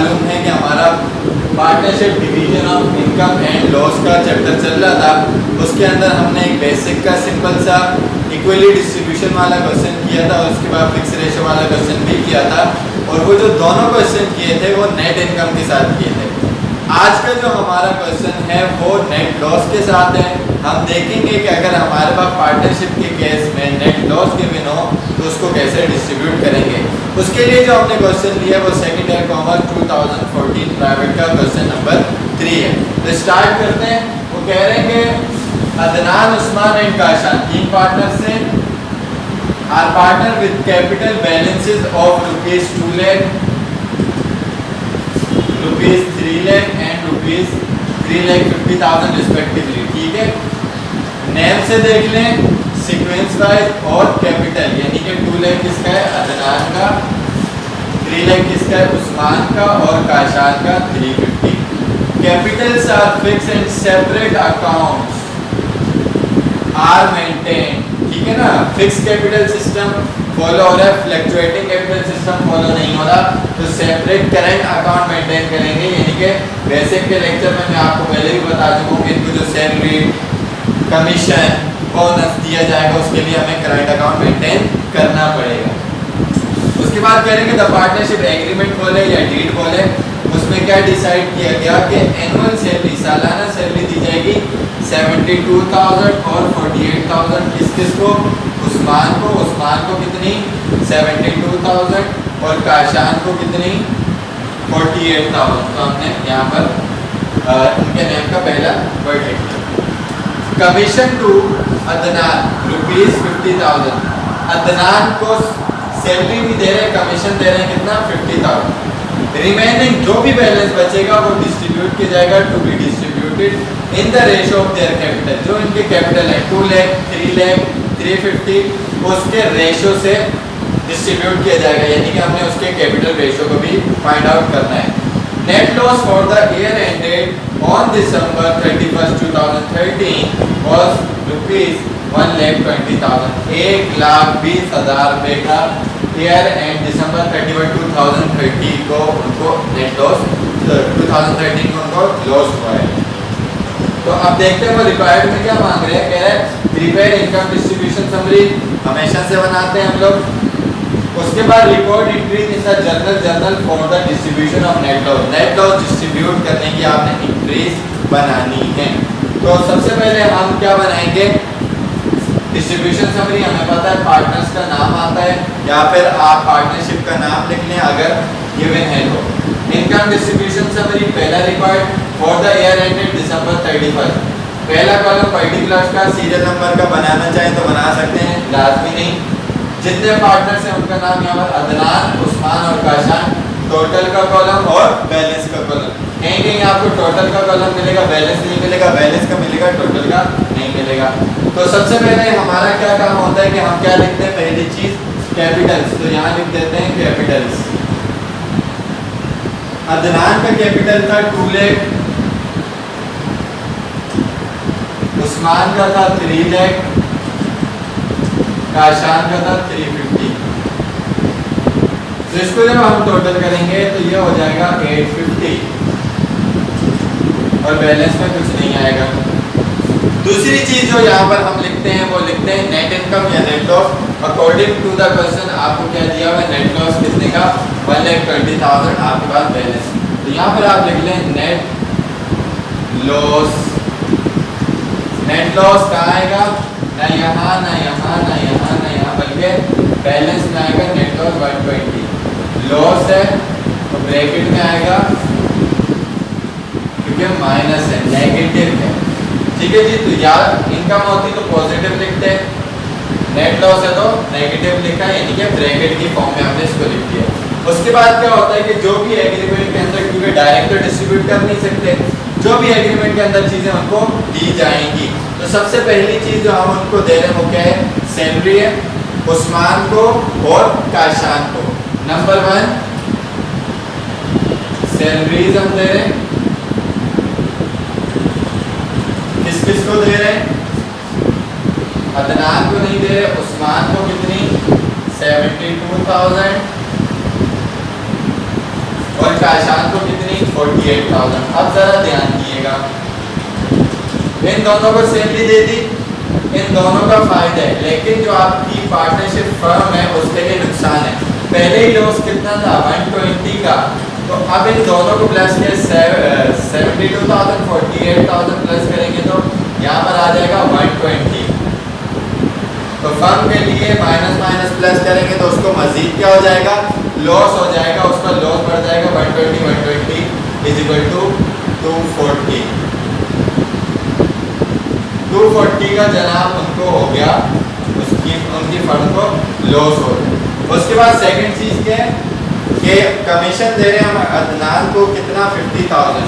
मालूम है कि हमारा partnership division of income and loss का चैप्टर चल रहा था, उसके अंदर हमने एक बेसिक का सिंपल सा इक्वली डिस्ट्रीब्यूशन वाला क्वेश्चन किया था और उसके बाद फिक्स रेशो वाला क्वेश्चन भी किया था, और वो जो दोनों क्वेश्चन किए थे वो नेट इनकम के साथ किए थे। आज का जो हमारा क्वेश्चन है वो नेट लॉस के साथ है। हम देखेंगे कि अगर हमारे पास पार्टनरशिप के केस में नेट लॉस गिवन हो तो उसको कैसे डिस्ट्रीब्यूट करेंगे। उसके लिए जो हमने क्वेश्चन लिया है वो सेकंड ईयर कॉमर्स 2014 प्राइवेट का क्वेश्चन नंबर 3 है। तो स्टार्ट करते हैं। वो कह रहे हैं कि अदनान, उस्मान एंड काशान, 3 पार्टनर्स हैं। Are partner with capital balances of rupees 2 lakh, rupees 3 lakh and rupees 3,50,000 respectively. ठीक है, नेम से देख लें सीक्वेंस वाइज और कैपिटल, यानी कि 2 लाख किसका है, अदनान का, 3 लाख किसका है, उस्मान का, और काशान का 350। Capitals are fix and separate accounts are maintain. ठीक है ना, फिक्स कैपिटल सिस्टम फॉलो हो रहा है, फ्लक्चुएटिंग कैपिटल सिस्टम फॉलो नहीं हो रहा, तो सेपरेट करंट अकाउंट मेंटेन करेंगे। यानी कि बेसिक के लेक्चर में मैं आपको पहले भी बता चुका हूँ कि इनको जो सैलरी, कमीशन, बोनस दिया जाएगा उसके लिए हमें करंट अकाउंट मेंटेन करना पड़ेगा। उसके बाद कह रहे हैं कि द पार्टनरशिप एग्रीमेंट बोले या डीड बोले, उसमें क्या डिसाइड किया गया कि एनुअल सैलरी, सालाना सैलरी दी जाएगी 72,000 और 48,000 किस किस को, उस्मान को। उस्मान को कितनी, 72,000, और काशान को कितनी, 48,000। तो हमने यहाँ पर उनके नेम का पहला वर्ड लिख दिया। Commission to Adnan rupees 50,000, Adnan को सैलरी भी दे रहे हैं, कमीशन दे रहे हैं कितना, 50,000। रिमेनिंग जो भी बैलेंस बचेगा वो डिस्ट्रीब्यूट किया जाएगा to be distributed in the ratio of their capital. जो इनके कैपिटल है 2 लाख, 3 लाख, 350, उसके रेशो से डिस्ट्रीब्यूट किया जाएगा, यानी कि हमने उसके कैपिटल रेशो को भी फाइंड आउट करना है। Net loss for the year ended on December 31, 2013 was rupees 1,20,000, 1,20,000 रुपये का ईयर एंड December 31, 2030 को उनको नेट लॉस, 2013 को उनको लॉस हुआ है। तो अब देखते हैं वो रिक्वायर्ड में क्या मांग रहे हैं। कह रहे हैं प्रिपेयर इनकम डिस्ट्रीब्यूशन समरी, हमेशा से बनाते हैं हम लोग। उसके बाद record entry in the journal for the distribution of net loss, net loss distribute करने की आपने एंट्रीज बनानी है। तो सबसे पहले हम क्या बनाएंगे, डिस्ट्रीब्यूशन समरी। हमें पता है पार्टनर्स का नाम आता है, या फिर आप पार्टनरशिप का नाम लिख लें अगर गिवन है तो। इनकम डिस्ट्रीब्यूशन समरी, पहला required for the year ended December 31, पहला कॉलम पर्टिकुलर्स का सीरियल नंबर का बनाना चाहें तो बना सकते हैं, लाजमी नहीं। जितने पार्टनर्स हैं उनका नाम यहाँ पर अदनान, उस्मान और काशान, टोटल का कॉलम और बैलेंस का कॉलम। कहीं कहीं आपको टोटल का कॉलम मिलेगा, बैलेंस नहीं मिलेगा, बैलेंस का मिलेगा, टोटल का नहीं मिलेगा। तो सबसे पहले हमारा क्या काम होता है कि हम क्या लिखते हैं, पहली चीज कैपिटल्स। तो यहाँ लिख देते हैं कैपिटल्स। अदनान का कैपिटल था 2 लाख, उस्मान का था 3 लाख, काशान का था 350। तो इसको जब हम टोटल करेंगे तो ये हो जाएगा 850, और बैलेंस में कुछ नहीं आएगा। दूसरी चीज जो यहाँ पर हम लिखते हैं वो लिखते हैं नेट इनकम या net loss. According to the question आपको क्या दिया हुआ है, नेट लॉस कितने का, 1,20,000 आपके पास बैलेंस। तो यहाँ पर आप लिख लें नेट लॉस। नेट लॉस कहाँ आएगा, ना यहाँ ना यहाँ ना यहाँ ना यहाँ, बल्कि बैलेंस में आएगा नेट लॉस 120। लॉस है तो ब्रैकेट में आएगा क्योंकि माइनस है, नेगेटिव है। ठीक है जी, तो यार इनकम होती तो पॉजिटिव लिखते हैं, नेट लॉस है तो नेगेटिव लिखा है, यानी कि ब्रैकेट की फॉर्म में हमने इसको लिख दिया। उसके बाद क्या होता है कि जो भी एग्रीमेंट के अंदर, क्योंकि डायरेक्ट तो डिस्ट्रीब्यूट कर नहीं सकते, जो भी एग्रीमेंट के अंदर चीजें उनको दी जाएंगी। तो सबसे पहली चीज जो हम उनको दे रहे हैं वो क्या है, सैलरी है, उस्मान को और काशान को। नंबर 1 सैलरीज हम दे रहे हैं, किस किस को दे रहे हैं, अदनान को नहीं दे रहे, उस्मान को कितनी, 72,000, और काशान को कितनी 48,000। अब जरा ध्यान दिएगा, इन दोनों को सैलरी दे दी, इन दोनों का फायदा है, लेकिन जो आपकी पार्टनरशिप फर्म है उसके लिए नुकसान है। पहले ही लॉस कितना था 120 का, तो अब इन दोनों को प्लस के 72,000 48,000 प्लस करेंगे तो यहाँ पर आ जाएगा 120। तो फर्म के लिए माइनस माइनस प्लस करेंगे तो उसको मजीद क्या हो जाएगा, लॉस हो जाएगा, उसका लॉस बढ़ जाएगा 120 इज इक्वल टू 240। 240 का जनाब उनको हो गया, उनकी फर्म को लॉस हो गया। उसके बाद सेकंड चीज़ क्या है कि कमीशन दे रहे हैं हम अदनान को कितना 50,000।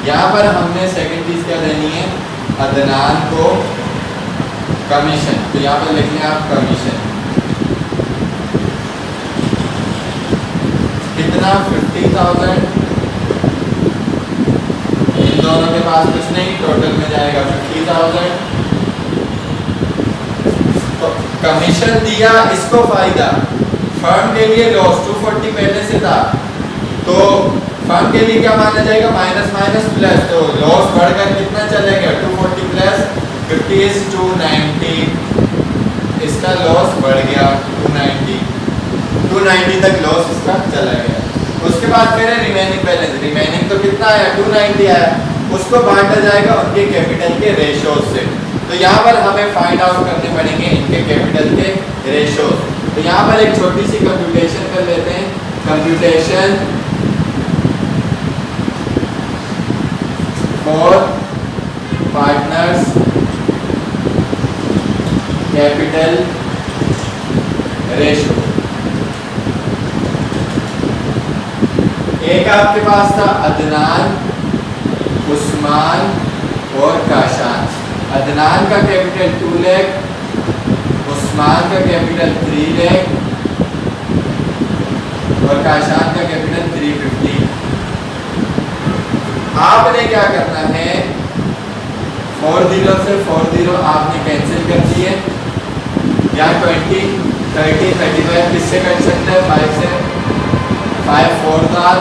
यहाँ पर हमने सेकंड चीज़ क्या देनी है, अदनान को कमीशन। तो यहाँ पर लिखने आप कमीशन कितना 50,000। इन दोनों के पास कुछ नहीं, टोटल में जाएगा 50,000। तो कमीशन दिया, इसको फायदा, फर्म के लिए लॉस 240 पहले से था, तो फर्म के लिए क्या माना जाएगा, माइनस माइनस प्लस, तो लॉस बढ़कर कितना चलेगा 240 प्लस 50 इज 290। इसका लॉस बढ़ गया 290 तक लॉस इसका चला गया। उसके बाद फिर रिमेनिंग बैलेंस, रिमेनिंग तो कितना आया 290 आया, उसको बांटा जाएगा उनके कैपिटल के रेशोज से। तो यहाँ पर हमें फाइंड आउट करने पड़ेंगे इनके कैपिटल के रेशोज। तो यहाँ पर एक छोटी सी कंप्यूटेशन कर लेते हैं, computation for partners capital ratio. एक आपके पास था अदनान, उस्मान और काशान। अदनान का कैपिटल 2 लाख, उस्मान का कैपिटल 3 लाख और काशान का कैपिटल 350। आपने क्या करना है, 40 से 40 आपने कैंसिल कर दिए, या 20 30 35 किससे कट सकते हैं, 5 से, 5 4 जार,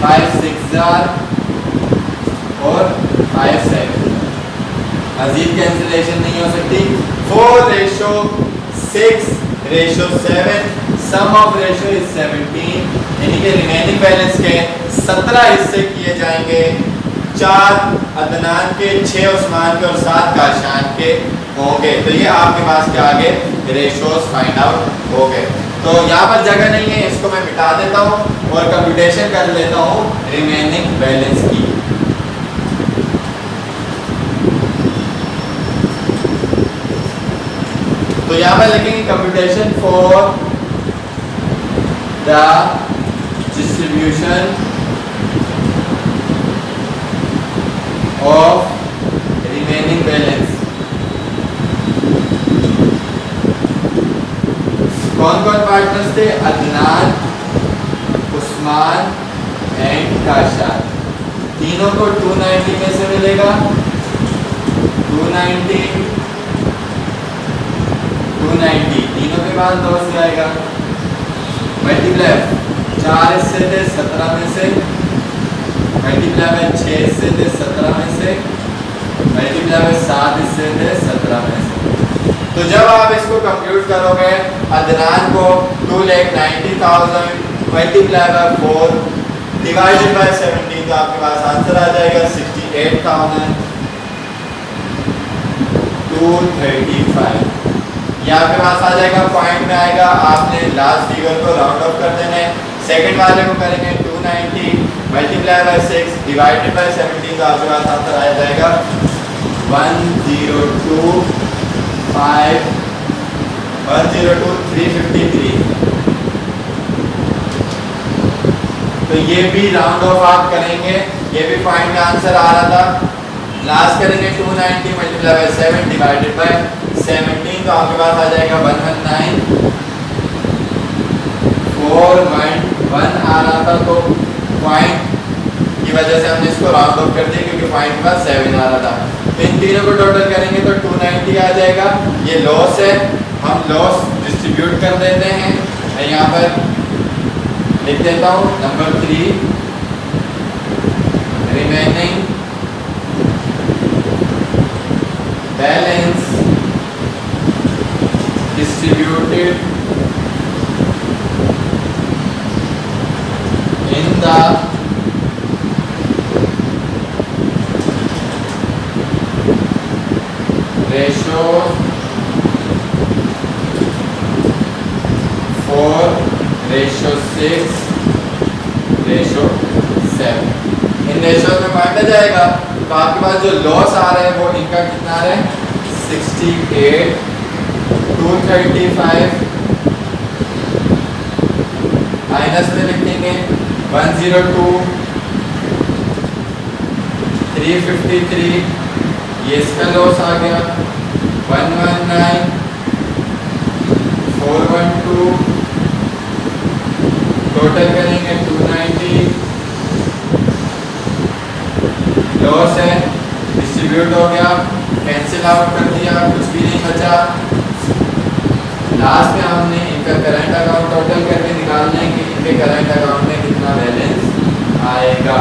5 6 जार और 5 7। मजीद कैंसिलेशन नहीं हो सकती। 4:6:7, सम ऑफ रेशो इज 17, यानी कि रिमेनिंग बैलेंस के 17 हिस्से किए जाएंगे, 4 अदनान के, 6 उस्मान के और 7 काशान के होंगे। तो ये आपके पास क्या आगे रेशोज फाइंड आउट हो गए। तो यहाँ पर जगह नहीं है, इसको मैं मिटा देता हूँ और कंप्यूटेशन कर लेता हूँ रिमेनिंग बैलेंस की। तो यहाँ पर लिखेंगे computation for the distribution of remaining balance. कौन कौन पार्टनर्स थे, अदनान, उस्मान एंड काशान। तीनों को 290 में से मिलेगा, 290 290, तीनों के पास लॉस जाएगा, मल्टीप्लाई 4 हिस्से थे 17 में से, मल्टीप्लाई में 6 हिस्से थे 17 में से, मल्टीप्लाई में 7 हिस्से थे 17 में से। तो जब आप इसको कंप्यूट करोगे, अदनान को 2,90,000 मल्टीप्लाई बाय 4 डिवाइडेड बाय 17, तो आपके पास आंसर आ जाएगा 68,235। ये आपके पास आ जाएगा, पॉइंट में आएगा, आपने लास्ट फिगर को राउंड ऑफ कर देना है। सेकंड वाले को करेंगे 290 मल्टीप्लाई बाय 6 डिवाइडेड बाय 17, तो आपके पास आंसर आ जाएगा 102,353। तो ये भी राउंड ऑफ आप करेंगे, ये भी पॉइंट में आंसर आ रहा था। लास्ट करेंगे 290 मल्टीप्लाई बाय 7 डिवाइडेड बाय 17, तो आपके पास आ जाएगा 119,411 आ रहा था, तो पॉइंट की वजह से हमने इसको राउंड ऑफ कर दिया क्योंकि पॉइंट के बाद 7 आ रहा था। तो इन तीनों को टोटल करेंगे तो 290 आ जाएगा। ये लॉस है, हम लॉस डिस्ट्रीब्यूट कर देते हैं। यहाँ पर लिख देता हूँ। Number 3, remaining balance distributed in the ratio 4:6:7। In ratio में बांटा जाएगा तो आपके पास जो लॉस आ रहा है वो इनका कितना आ रहा है 68, 235 माइनस में लिखेंगे 102, 353, ये इसका लॉस आ गया 119, 412, टोटल करेंगे 290, लॉस है डिस्ट्रीब्यूट हो गया, कैंसिल आउट कर दिया, कुछ भी नहीं बचा। लास्ट में हमने इनका करंट अकाउंट टोटल करके निकालना है कि इनके करंट अकाउंट में कितना बैलेंस आएगा।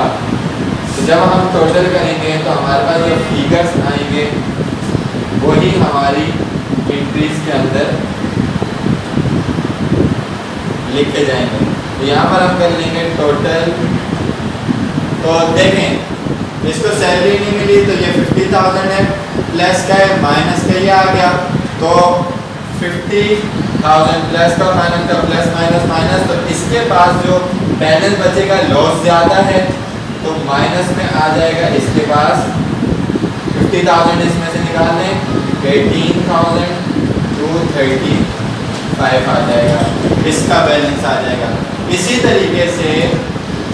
तो जब हम टोटल करेंगे तो हमारे पास जो फिगर्स आएंगे वही हमारी एंट्रीज के अंदर लिखे जाएंगे। तो यहाँ पर हम कर लेंगे टोटल। तो देखें इसको सैलरी नहीं मिली तो ये 50,000 है, प्लस का है माइनस का ये आ गया, तो 50,000 प्लस का माइनस का प्लस माइनस माइनस, तो इसके पास जो बैलेंस बचेगा लॉस ज़्यादा है तो माइनस में आ जाएगा इसके पास 50,000 इसमें से निकालने 18,235 आ जाएगा, इसका बैलेंस आ जाएगा। इसी तरीके से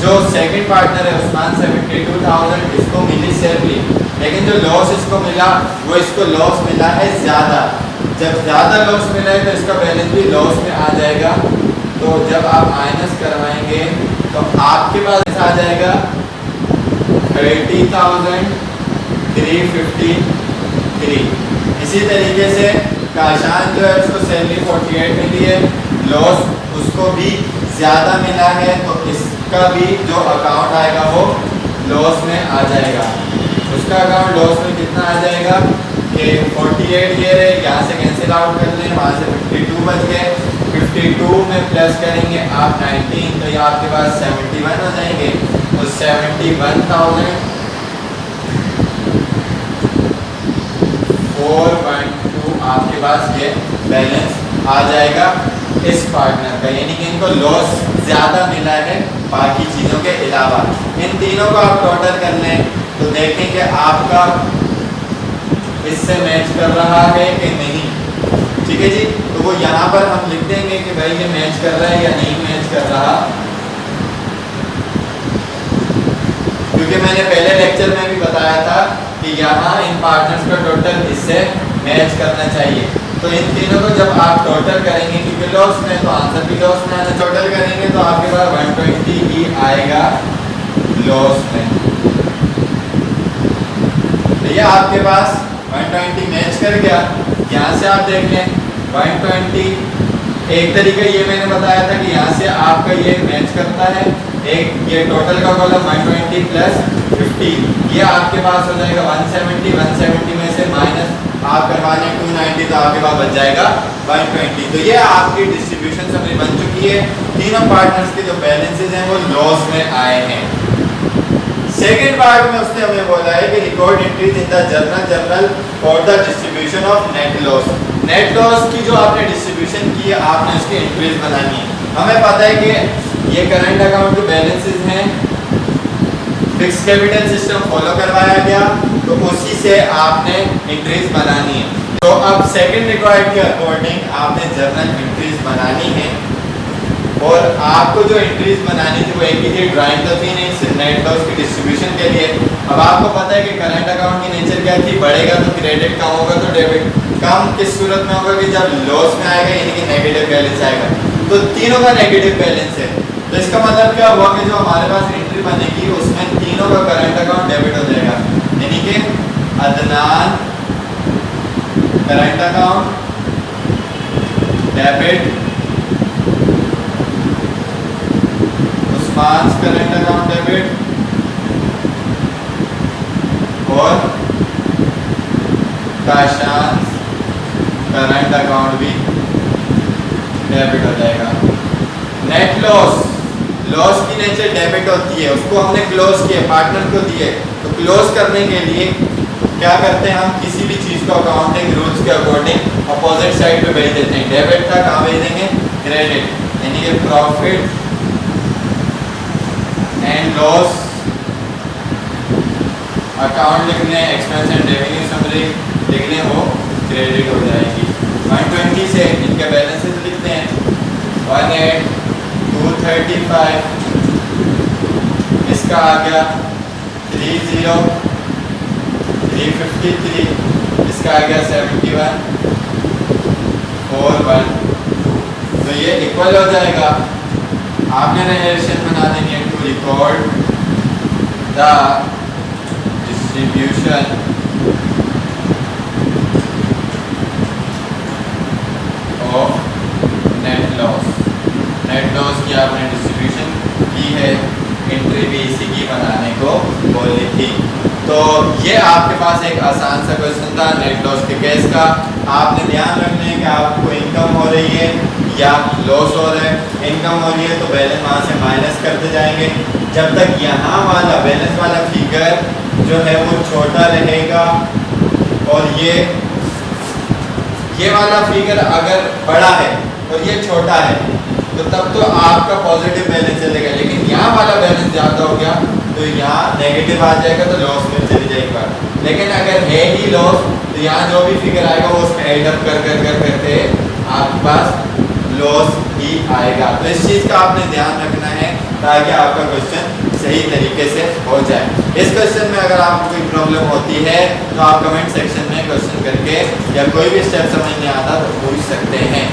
जो सेकंड पार्टनर है उस्मान 72,000 इसको मिली सैलरी, लेकिन जो लॉस इसको मिला वो इसको लॉस मिला है ज़्यादा। जब ज़्यादा लॉस मिला है तो इसका बैलेंस भी लॉस में आ जाएगा। तो जब आप माइनस करवाएंगे तो आपके पास आ जाएगा 30,353। इसी तरीके से काशान जो है उसको सैलरी 48 मिली है, लॉस उसको भी ज़्यादा मिला है तो इसका भी जो अकाउंट आएगा वो लॉस में आ जाएगा। उसका अकाउंट लॉस में कितना आ जाएगा कि 48 ये रहे, यहाँ से कैंसिल आउट कर लें, वहाँ से 52 बच गए, 52 में प्लस करेंगे आप 19 तो ये आपके पास 71 हो जाएंगे। तो 71,412 आपके पास ये बैलेंस आ जाएगा इस पार्टनर का, यानी कि इनको लॉस ज़्यादा मिला है बाकी चीज़ों के अलावा। इन तीनों को आप टोटल कर लें तो देखेंगे आपका इससे मैच कर रहा है कि नहीं। ठीक है जी, तो वो यहाँ पर हम लिख देंगे कि भाई ये मैच कर रहा है या नहीं मैच कर रहा, क्योंकि मैंने पहले लेक्चर में भी बताया था कि यहाँ इन पार्टनर्स का टोटल इससे मैच करना चाहिए। तो इन तीनों को जब आप टोटल करेंगे क्योंकि लॉस में तो आंसर भी लॉस में आना, टोटल करेंगे तो आपके पास 120 ही आएगा लॉस में। तो ये आपके पास 120 मैच कर गया। यहाँ से आप देख लें 120 एक तरीका ये मैंने बताया था कि यहाँ से आपका ये मैच करता है। एक ये टोटल का कॉलम 120 प्लस 50 ये आपके पास हो जाएगा 170, 170 में से माइनस आप करवा लें 290 तो आपके पास बच जाएगा 120। तो ये आपकी डिस्ट्रीब्यूशन समरी बन चुकी है। तीनों पार्टनर्स के जो बैलेंसेस हैं वो लॉस में आए हैं। सेकेंड पार्ट में उसने हमें बोला है कि record entries in the journal for the distribution of net loss. Net loss की जो आपने डिस्ट्रीब्यूशन की है आपने उसकी एंट्रीज बनानी है। हमें पता है कि ये करंट अकाउंट के बैलेंसेस हैं, फिक्स कैपिटल सिस्टम फॉलो करवाया गया तो उसी से आपने एंट्रीज बनानी है। तो अब सेकंड रिक्वायर्ड के अकॉर्डिंग आपने जर्नल एंट्रीज बनानी है और आपको जो एंट्रीज बनानी थी वो एक ही थी, ड्राइंग तो थी नहीं, सिर्फ नेट लॉस की डिस्ट्रीब्यूशन के लिए। अब आपको पता है कि करंट अकाउंट की नेचर क्या थी, बढ़ेगा तो क्रेडिट, कम होगा तो डेबिट। कम किस सूरत में होगा कि जब लॉस में आएगा यानी कि नेगेटिव बैलेंस आएगा। तो तीनों का नेगेटिव बैलेंस है तो इसका मतलब क्या हुआ कि जो हमारे पास एंट्री बनेगी उसमें तीनों का करंट अकाउंट डेबिट हो जाएगा, यानी कि Adnan current account debit Usman's current account debit और काशान करंट अकाउंट भी डेबिट हो जाएगा। नेट लॉस, लॉस की नेचर डेबिट होती है, उसको हमने क्लोज किया, पार्टनर को दिए, तो क्लोज करने के लिए क्या करते हैं, हम किसी भी चीज़ को अकाउंटिंग रूल्स के अकॉर्डिंग अपोजिट साइड पे भेज देते हैं। डेबिट था, कहाँ भेज देंगे, क्रेडिट, यानी कि प्रॉफिट एंड लॉस अकाउंट लिखने, एक्सपेंस एंड रेवेन्यू समरी लिखने, वो क्रेडिट हो जाएगी। 120 से इनके बैलेंसेस लिखते हैं, 18, 235, इसका आ गया 30, 353, इसका आ गया 71, 41, तो ये इक्वल हो जाएगा। आपने रिलेशन बना देनी है to record the distribution of net loss. Net loss की आपने डिस्ट्रीब्यूशन की है, एंट्री भी इसी की बनाने को बोली थी। तो ये आपके पास एक आसान सा क्वेश्चन था नेट लॉस के केस का। आपने ध्यान रखना है कि आपको इनकम हो रही है या लॉस हो रहा है। इनकम हो रही है तो बैलेंस वहाँ से माइनस करते जाएंगे, जब तक यहाँ वाला बैलेंस वाला फिगर जो है वो छोटा रहेगा और ये वाला फिगर अगर बड़ा है और ये छोटा है तो तब तो आपका पॉजिटिव बैलेंस चलेगा, लेकिन यहाँ वाला बैलेंस ज़्यादा हो गया तो यहाँ नेगेटिव आ जाएगा, तो लॉस में चली जाएगी बात। लेकिन अगर है ही लॉस तो यहाँ जो भी फिगर आएगा वो उसमें एडअप करते आपके पास लॉस ही आएगा। तो इस चीज़ का आपने ध्यान रखना है ताकि आपका क्वेश्चन सही तरीके से हो जाए। इस क्वेश्चन में अगर आपको कोई प्रॉब्लम होती है तो आप कमेंट सेक्शन में क्वेश्चन करके या कोई भी स्टेप समझ नहीं आता तो पूछ सकते हैं।